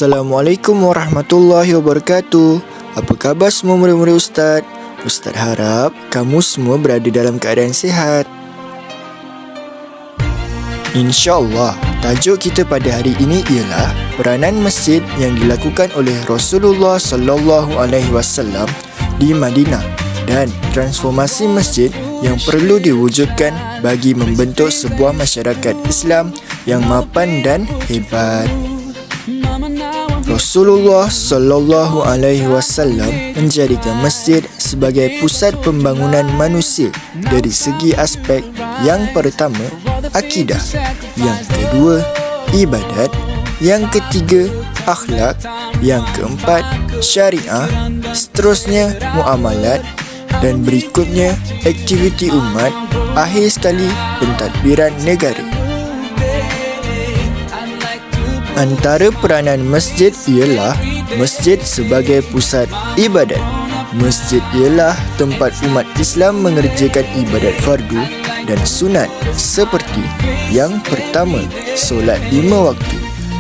Assalamualaikum warahmatullahi wabarakatuh. Apa khabar semua murid-murid Ustaz? Ustaz harap kamu semua berada dalam keadaan sihat. InsyaAllah, tajuk kita pada hari ini ialah peranan masjid yang dilakukan oleh Rasulullah SAW di Madinah dan transformasi masjid yang perlu diwujudkan bagi membentuk sebuah masyarakat Islam yang mapan dan hebat. Rasulullah SAW menjadikan masjid sebagai pusat pembangunan manusia dari segi aspek yang pertama, akidah, yang kedua, ibadat, yang ketiga, akhlak, yang keempat, syariah, seterusnya muamalat dan berikutnya aktiviti umat, akhir sekali pentadbiran negara. Antara peranan masjid ialah masjid sebagai pusat ibadat. Masjid ialah tempat umat Islam mengerjakan ibadat fardu dan sunat seperti yang pertama, solat 5 waktu,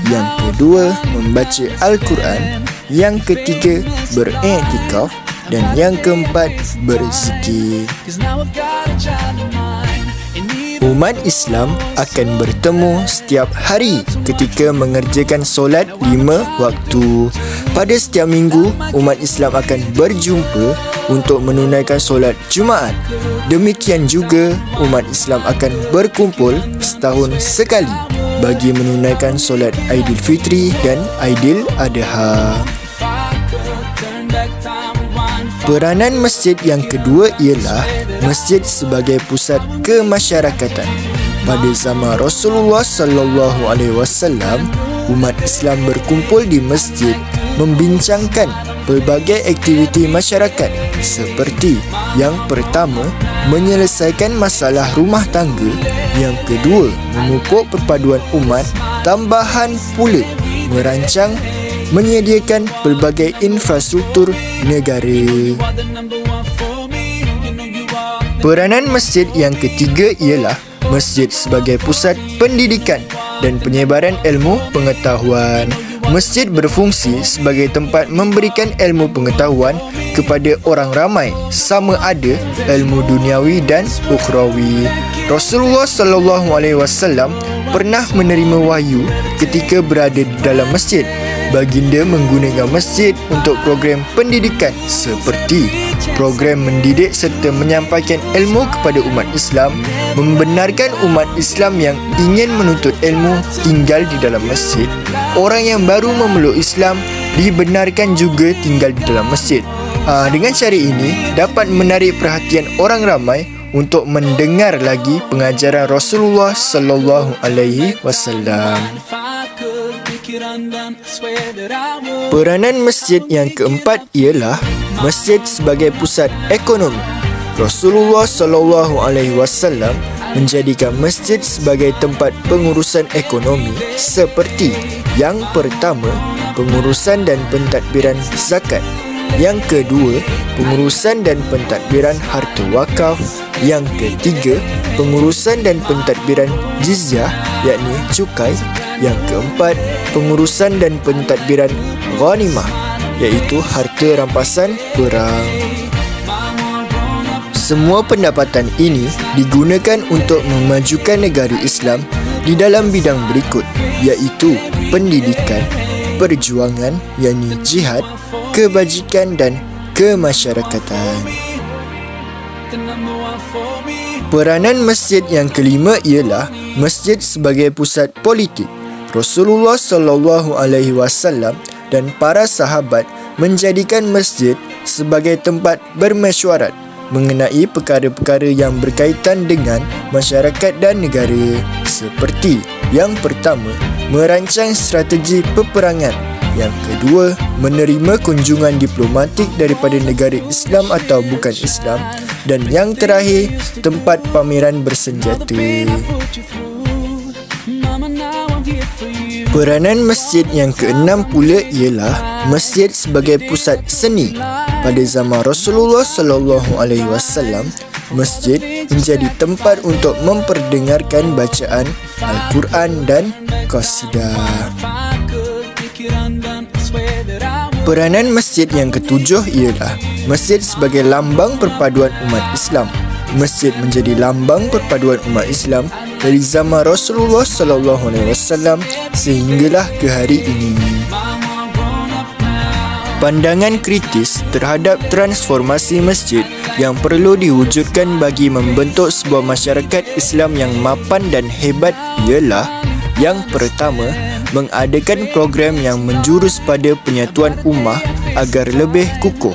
yang kedua, membaca Al-Quran, yang ketiga, beriktikaf dan yang keempat, berzikir. Umat Islam akan bertemu setiap hari ketika mengerjakan solat 5 waktu. Pada setiap minggu, umat Islam akan berjumpa untuk menunaikan solat Jumaat. Demikian juga, umat Islam akan berkumpul setahun sekali bagi menunaikan solat Aidilfitri dan Aidiladha. Peranan masjid yang kedua ialah masjid sebagai pusat kemasyarakatan. Pada zaman Rasulullah SAW, umat Islam berkumpul di masjid membincangkan pelbagai aktiviti masyarakat seperti yang pertama, menyelesaikan masalah rumah tangga, yang kedua, memupuk perpaduan umat, tambahan pula merancang menyediakan pelbagai infrastruktur negara. Peranan masjid yang ketiga ialah masjid sebagai pusat pendidikan dan penyebaran ilmu pengetahuan. Masjid berfungsi sebagai tempat memberikan ilmu pengetahuan kepada orang ramai, sama ada ilmu duniawi dan ukhrawi. Rasulullah SAW pernah menerima wahyu ketika berada di dalam masjid. Baginda menggunakan masjid untuk program pendidikan seperti program mendidik serta menyampaikan ilmu kepada umat Islam, membenarkan umat Islam yang ingin menuntut ilmu tinggal di dalam masjid. Orang yang baru memeluk Islam dibenarkan juga tinggal di dalam masjid. Dengan cara ini dapat menarik perhatian orang ramai untuk mendengar lagi pengajaran Rasulullah SAW. Peranan masjid yang keempat ialah masjid sebagai pusat ekonomi. Rasulullah SAW menjadikan masjid sebagai tempat pengurusan ekonomi seperti yang pertama, pengurusan dan pentadbiran zakat, yang kedua, pengurusan dan pentadbiran harta wakaf, yang ketiga, pengurusan dan pentadbiran jizyah yakni cukai, yang keempat, pengurusan dan pentadbiran ghanimah iaitu harta rampasan perang. Semua pendapatan ini digunakan untuk memajukan negara Islam di dalam bidang berikut iaitu pendidikan, perjuangan yakni jihad, kebajikan dan kemasyarakatan. Peranan masjid yang kelima ialah masjid sebagai pusat politik. Rasulullah SAW dan para sahabat menjadikan masjid sebagai tempat bermesyuarat mengenai perkara-perkara yang berkaitan dengan masyarakat dan negara seperti yang pertama, merancang strategi peperangan, yang kedua, menerima kunjungan diplomatik daripada negara Islam atau bukan Islam, dan yang terakhir, tempat pameran bersenjata. Peranan masjid yang keenam pula ialah masjid sebagai pusat seni. Pada zaman Rasulullah SAW, masjid menjadi tempat untuk memperdengarkan bacaan Al-Quran dan qasidah. Peranan masjid yang ketujuh ialah masjid sebagai lambang perpaduan umat Islam. Masjid menjadi lambang perpaduan umat Islam dari zaman Rasulullah sallallahu alaihi wasallam sehinggalah ke hari ini. Pandangan kritis terhadap transformasi masjid yang perlu diwujudkan bagi membentuk sebuah masyarakat Islam yang mapan dan hebat ialah: yang pertama, mengadakan program yang menjurus pada penyatuan ummah agar lebih kukuh.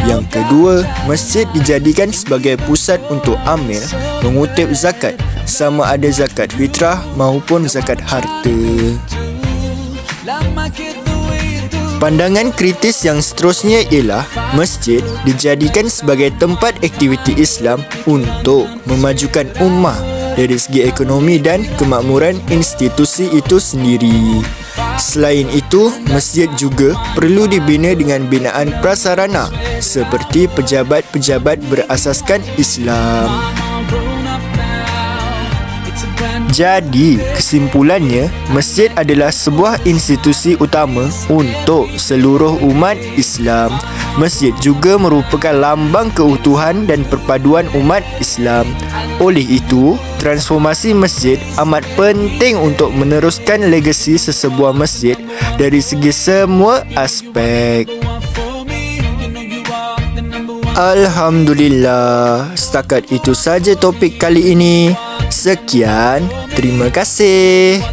Yang kedua, masjid dijadikan sebagai pusat untuk amil mengutip zakat, sama ada zakat fitrah maupun zakat harta. Pandangan kritis yang seterusnya ialah masjid dijadikan sebagai tempat aktiviti Islam untuk memajukan ummah dari segi ekonomi dan kemakmuran institusi itu sendiri. Selain itu, masjid juga perlu dibina dengan binaan prasarana seperti pejabat-pejabat berasaskan Islam. Jadi, kesimpulannya, masjid adalah sebuah institusi utama untuk seluruh umat Islam. Masjid juga merupakan lambang keutuhan dan perpaduan umat Islam. Oleh itu, transformasi masjid amat penting untuk meneruskan legasi sesebuah masjid dari segi semua aspek. Alhamdulillah, setakat itu saja topik kali ini. Sekian, terima kasih.